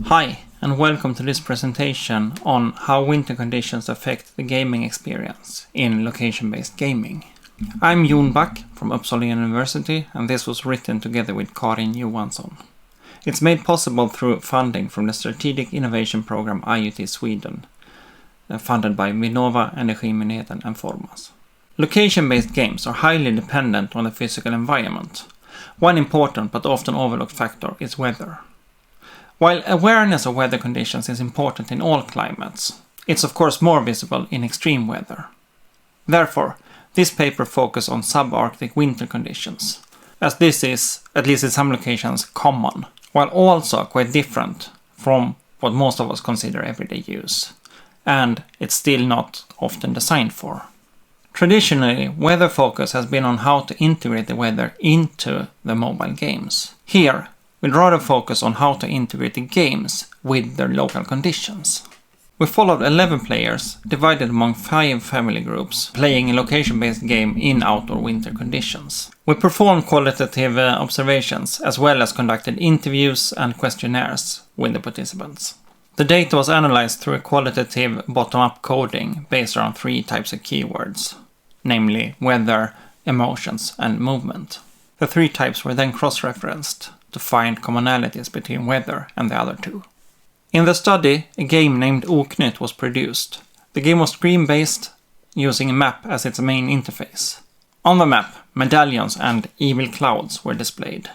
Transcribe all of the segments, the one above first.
Hi, and welcome to this presentation on how winter conditions affect the gaming experience in location-based gaming. I'm Jon Back from Uppsala University, and this was written together with Karin Johansson. It's made possible through funding from the Strategic Innovation Program IoT Sweden, funded by Vinnova, Energimyndigheten and Formas. Location-based games are highly dependent on the physical environment. One important but often overlooked factor is weather. While awareness of weather conditions is important in all climates, it's of course more visible in extreme weather. Therefore, this paper focuses on subarctic winter conditions, as this is, at least in some locations, common, while also quite different from what most of us consider everyday use, and it's still not often designed for. Traditionally, weather focus has been on how to integrate the weather into the mobile games. Here, we'd rather focus on how to integrate the games with their local conditions. We followed 11 players, divided among 5 family groups, playing a location-based game in outdoor winter conditions. We performed qualitative observations, as well as conducted interviews and questionnaires with the participants. The data was analyzed through a qualitative bottom-up coding based around 3 types of keywords, namely weather, emotions, and movement. The 3 types were then cross-referenced to find commonalities between weather and the other 2. In the study, a game named Oknytt was produced. The game was screen-based, using a map as its main interface. On the map, medallions and evil clouds were displayed,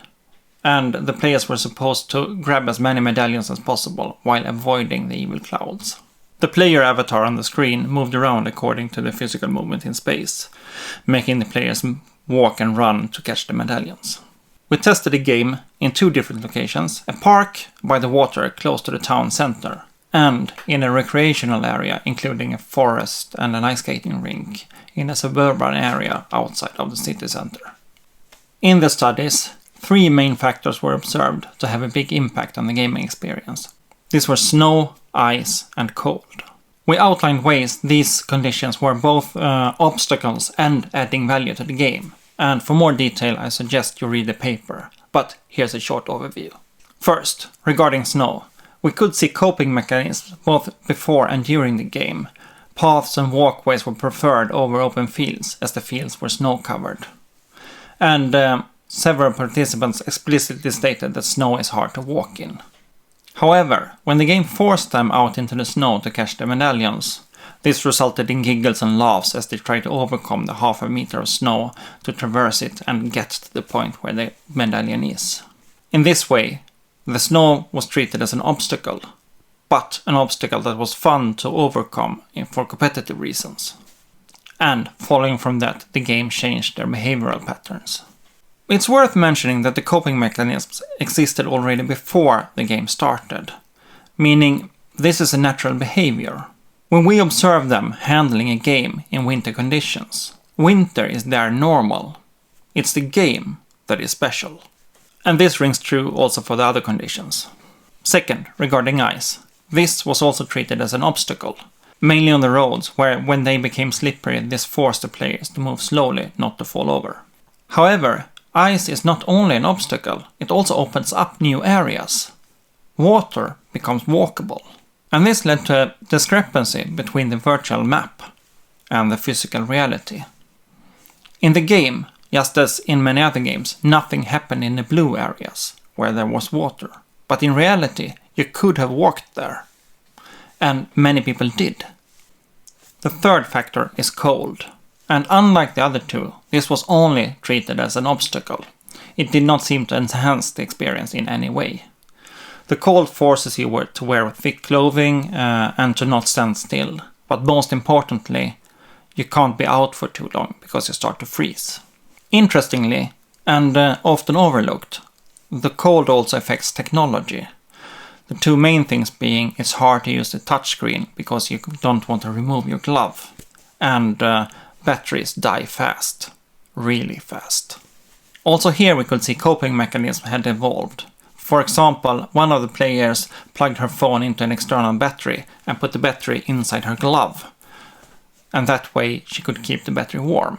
and the players were supposed to grab as many medallions as possible while avoiding the evil clouds. The player avatar on the screen moved around according to the physical movement in space, making the players walk and run to catch the medallions. We tested the game in 2 different locations, a park by the water close to the town center, and in a recreational area including a forest and an ice skating rink in a suburban area outside of the city center. In the studies, 3 main factors were observed to have a big impact on the gaming experience. These were snow, ice, and cold. We outlined ways these conditions were both obstacles and adding value to the game. And for more detail, I suggest you read the paper, but here's a short overview. First, regarding snow, we could see coping mechanisms both before and during the game. Paths and walkways were preferred over open fields, as the fields were snow-covered. And several participants explicitly stated that snow is hard to walk in. However, when the game forced them out into the snow to catch the medallions, this resulted in giggles and laughs as they tried to overcome the half a meter of snow to traverse it and get to the point where the medallion is. In this way, the snow was treated as an obstacle, but an obstacle that was fun to overcome for competitive reasons. And following from that, the game changed their behavioral patterns. It's worth mentioning that the coping mechanisms existed already before the game started, meaning this is a natural behavior. When we observe them handling a game in winter conditions, winter is their normal. It's the game that is special. And this rings true also for the other conditions. Second, regarding ice, this was also treated as an obstacle, mainly on the roads where when they became slippery, this forced the players to move slowly, not to fall over. However, ice is not only an obstacle, it also opens up new areas. Water becomes walkable. And this led to a discrepancy between the virtual map and the physical reality. In the game, just as in many other games, nothing happened in the blue areas, where there was water. But in reality, you could have walked there. And many people did. The third factor is cold. And unlike the other 2, this was only treated as an obstacle. It did not seem to enhance the experience in any way. The cold forces you to wear thick clothing and to not stand still. But most importantly, you can't be out for too long because you start to freeze. Interestingly, and often overlooked, the cold also affects technology. The 2 main things being it's hard to use the touchscreen because you don't want to remove your glove. And batteries die fast. Really fast. Also here we could see coping mechanisms had evolved. For example, one of the players plugged her phone into an external battery and put the battery inside her glove. And that way she could keep the battery warm.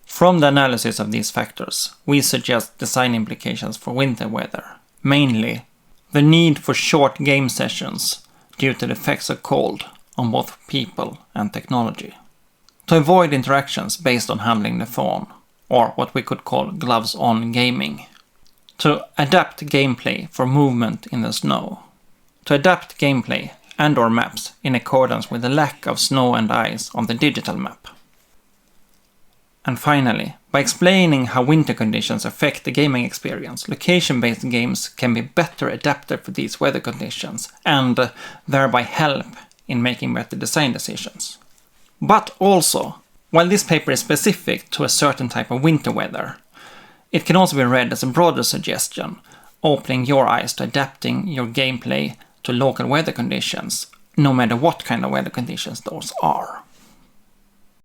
From the analysis of these factors, we suggest design implications for winter weather, mainly the need for short game sessions due to the effects of cold on both people and technology. To avoid interactions based on handling the phone, or what we could call gloves-on gaming. To adapt gameplay for movement in the snow. To adapt gameplay and/or maps in accordance with the lack of snow and ice on the digital map. And finally, by explaining how winter conditions affect the gaming experience, location-based games can be better adapted for these weather conditions and thereby help in making better design decisions. But also, while this paper is specific to a certain type of winter weather, it can also be read as a broader suggestion, opening your eyes to adapting your gameplay to local weather conditions, no matter what kind of weather conditions those are.